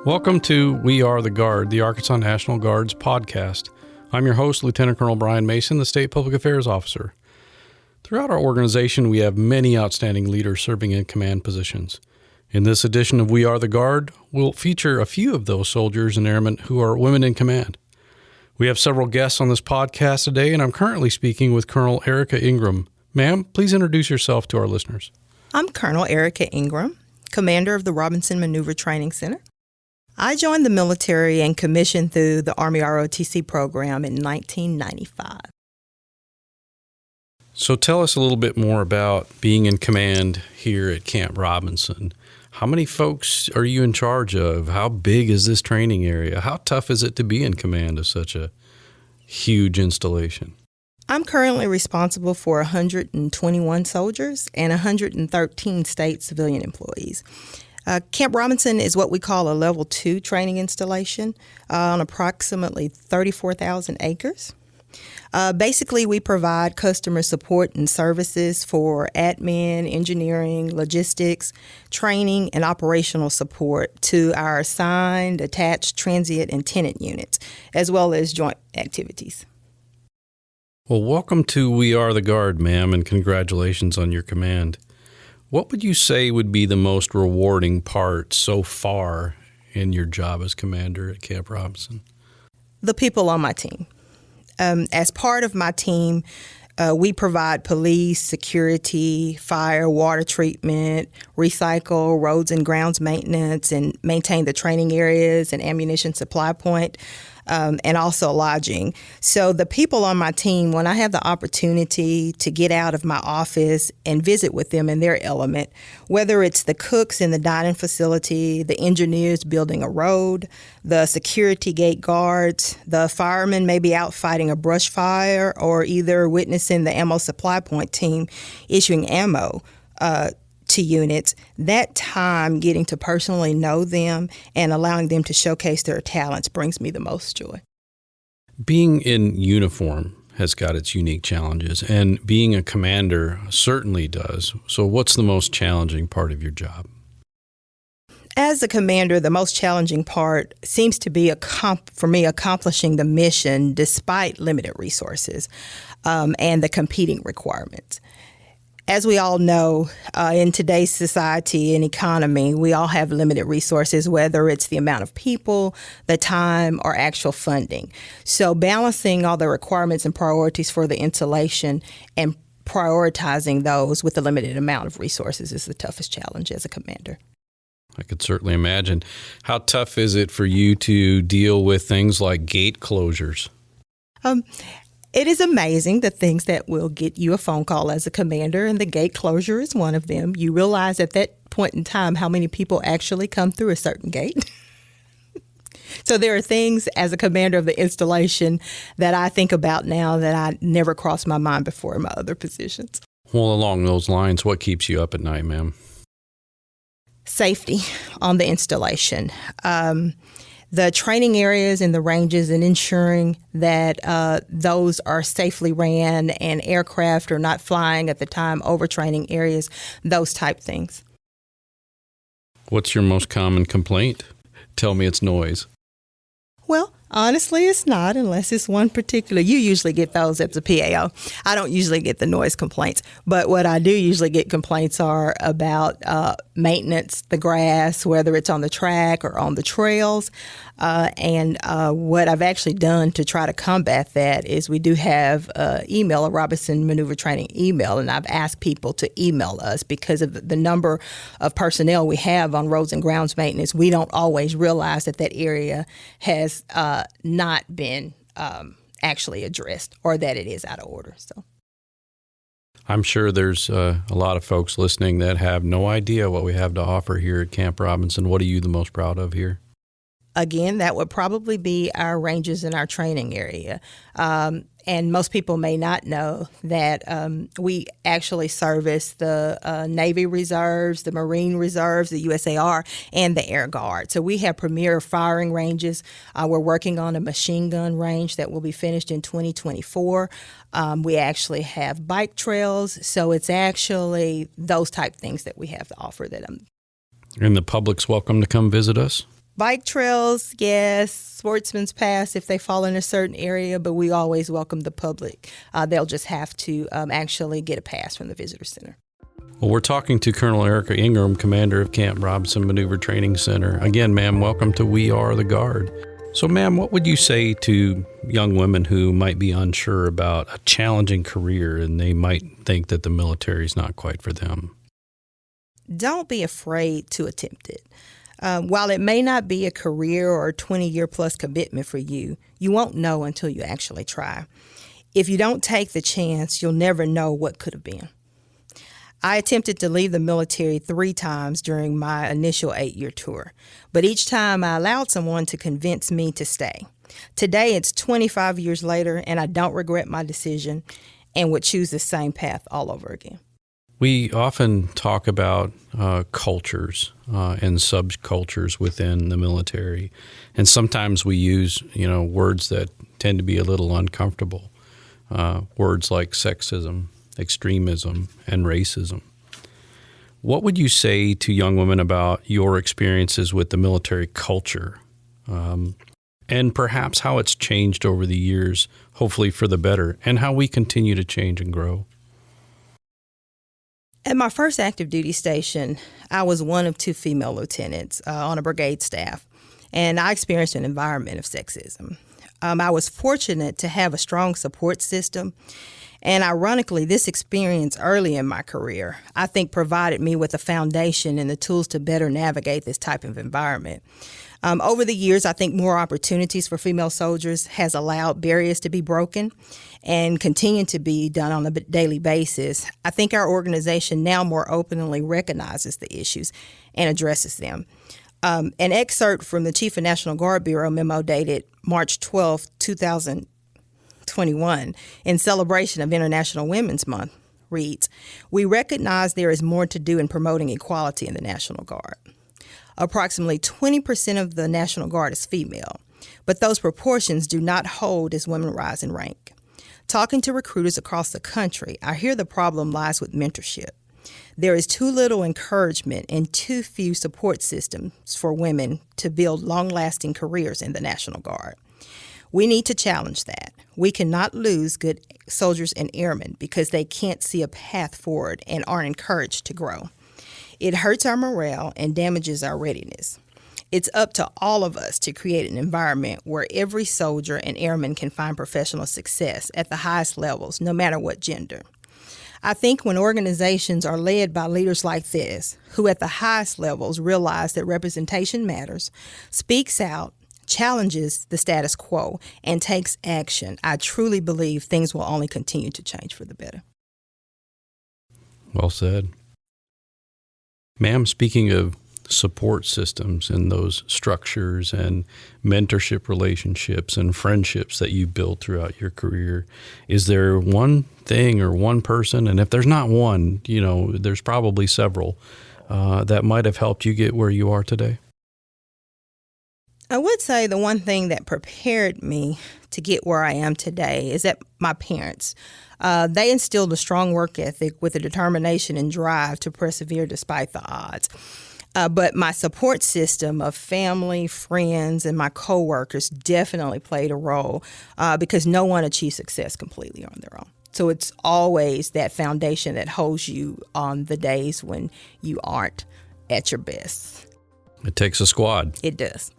Welcome to We Are the Guard, the Arkansas National Guard's podcast. I'm your host, Lieutenant Colonel Brian Mason, the State Public Affairs Officer. Throughout our organization, we have many outstanding leaders serving in command positions. In this edition of We Are the Guard, we'll feature a few of those soldiers and airmen who are women in command. We have several guests on this podcast today, and I'm currently speaking with Colonel Erica Ingram. Ma'am, please introduce yourself to our listeners. I'm Colonel Erica Ingram, commander of the Robinson Maneuver Training Center. I joined the military and commissioned through the Army ROTC program in 1995. So tell us a little bit more about being in command here at Camp Robinson. How many folks are you in charge of? How big is this training area? How tough is it to be in command of such a huge installation? I'm currently responsible for 121 soldiers and 113 state civilian employees. Camp Robinson is what we call a Level 2 training installation on approximately 34,000 acres. Basically, we provide customer support and services for admin, engineering, logistics, training, and operational support to our assigned, attached, transient, and tenant units, as well as joint activities. Well, welcome to We Are the Guard, ma'am, and congratulations on your command. What would you say would be the most rewarding part so far in your job as commander at Camp Robinson? The people on my team. As part of my team, we provide police, security, fire, water treatment, recycle, roads and grounds maintenance, and maintain the training areas and ammunition supply point, and also lodging. So the people on my team, when I have the opportunity to get out of my office and visit with them in their element, whether it's the cooks in the dining facility, the engineers building a road, the security gate guards, the firemen may be out fighting a brush fire, or either witnessing the ammo supply point team issuing ammo to units, that time getting to personally know them and allowing them to showcase their talents brings me the most joy. Being in uniform has got its unique challenges, and being a commander certainly does. So what's the most challenging part of your job? As a commander, the most challenging part seems to be, for me, accomplishing the mission despite limited resources and the competing requirements. As we all know, in today's society and economy, we all have limited resources, whether it's the amount of people, the time, or actual funding. So balancing all the requirements and priorities for the installation and prioritizing those with the limited amount of resources is the toughest challenge as a commander. I could certainly imagine. How tough is it for you to deal with things like gate closures? It is amazing the things that will get you a phone call as a commander, and the gate closure is one of them. You realize at that point in time how many people actually come through a certain gate. So there are things as a commander of the installation that I think about now that I never crossed my mind before in my other positions. Well, along those lines, what keeps you up at night, ma'am? Safety on the installation. The training areas and the ranges, and ensuring that those are safely ran and aircraft are not flying at the time over training areas, those type things. What's your most common complaint? Tell me it's noise. Well, honestly, it's not, unless it's one particular. You usually get those as a PAO. I don't usually get the noise complaints, but what I do usually get complaints are about maintenance, the grass, whether it's on the track or on the trails. And what I've actually done to try to combat that is we do have email, a Robinson Maneuver Training email, and I've asked people to email us because of the number of personnel we have on roads and grounds maintenance. We don't always realize that that area has not been actually addressed, or that it is out of order. So I'm sure there's a lot of folks listening that have no idea what we have to offer here at Camp Robinson. What are you the most proud of here? Again, that would probably be our ranges in our training area. And most people may not know that we actually service the Navy Reserves, the Marine Reserves, the USAR, and the Air Guard. So we have premier firing ranges. We're working on a machine gun range that will be finished in 2024. We actually have bike trails. So it's actually those type things that we have to offer. And the public's welcome to come visit us? Bike trails, yes. Sportsman's pass if they fall in a certain area, but we always welcome the public. They'll just have to actually get a pass from the visitor center. Well, we're talking to Colonel Erica Ingram, commander of Camp Robinson Maneuver Training Center. Again, ma'am, welcome to We Are the Guard. So, ma'am, what would you say to young women who might be unsure about a challenging career and they might think that the military is not quite for them? Don't be afraid to attempt it. While it may not be a career or a 20-year plus commitment for you, you won't know until you actually try. If you don't take the chance, you'll never know what could have been. I attempted to leave the military 3 times during my initial 8-year tour, but each time I allowed someone to convince me to stay. Today, it's 25 years later, and I don't regret my decision and would choose the same path all over again. We often talk about cultures and subcultures within the military, and sometimes we use words that tend to be a little uncomfortable. Words like sexism, extremism, and racism. What would you say to young women about your experiences with the military culture, and perhaps how it's changed over the years, hopefully for the better, and how we continue to change and grow? At my first active duty station, I was one of 2 female lieutenants on a brigade staff, and I experienced an environment of sexism. I was fortunate to have a strong support system, and ironically, this experience early in my career, I think, provided me with a foundation and the tools to better navigate this type of environment. Over the years, I think more opportunities for female soldiers has allowed barriers to be broken and continue to be done on a daily basis. I think our organization now more openly recognizes the issues and addresses them. An excerpt from the Chief of National Guard Bureau memo dated March 12, 2021, in celebration of International Women's Month, reads, "We recognize there is more to do in promoting equality in the National Guard. Approximately 20% of the National Guard is female, but those proportions do not hold as women rise in rank. Talking to recruiters across the country, I hear the problem lies with mentorship. There is too little encouragement and too few support systems for women to build long-lasting careers in the National Guard. We need to challenge that. We cannot lose good soldiers and airmen because they can't see a path forward and aren't encouraged to grow. It hurts our morale and damages our readiness. It's up to all of us to create an environment where every soldier and airman can find professional success at the highest levels, no matter what gender. I think when organizations are led by leaders like this, who at the highest levels realize that representation matters, speaks out, challenges the status quo, and takes action, I truly believe things will only continue to change for the better." Well said. Ma'am, speaking of support systems and those structures and mentorship relationships and friendships that you built throughout your career, is there one thing or one person, and if there's not one, there's probably several, that might have helped you get where you are today? I would say the one thing that prepared me to get where I am today is that my parents, they instilled a strong work ethic with a determination and drive to persevere despite the odds. But my support system of family, friends, and my coworkers definitely played a role because no one achieves success completely on their own. So it's always that foundation that holds you on the days when you aren't at your best. It takes a squad. It does.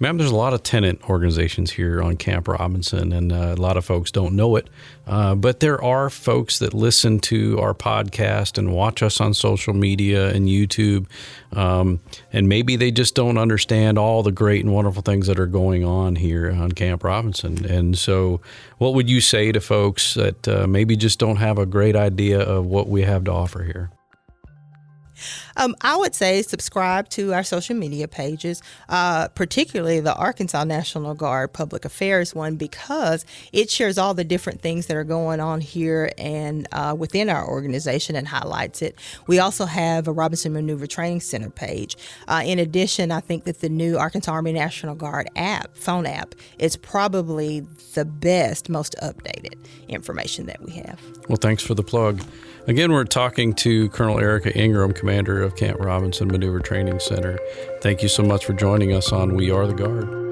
Ma'am, there's a lot of tenant organizations here on Camp Robinson, and a lot of folks don't know it. But there are folks that listen to our podcast and watch us on social media and YouTube, and maybe they just don't understand all the great and wonderful things that are going on here on Camp Robinson. And so what would you say to folks that maybe just don't have a great idea of what we have to offer here? I would say subscribe to our social media pages, particularly the Arkansas National Guard Public Affairs one, because it shares all the different things that are going on here and within our organization and highlights it. We also have a Robinson Maneuver Training Center page. In addition, I think that the new Arkansas Army National Guard phone app, is probably the best, most updated information that we have. Well, thanks for the plug. Again, we're talking to Colonel Erica Ingram, commander of of Camp Robinson Maneuver Training Center. Thank you so much for joining us on We Are the Guard.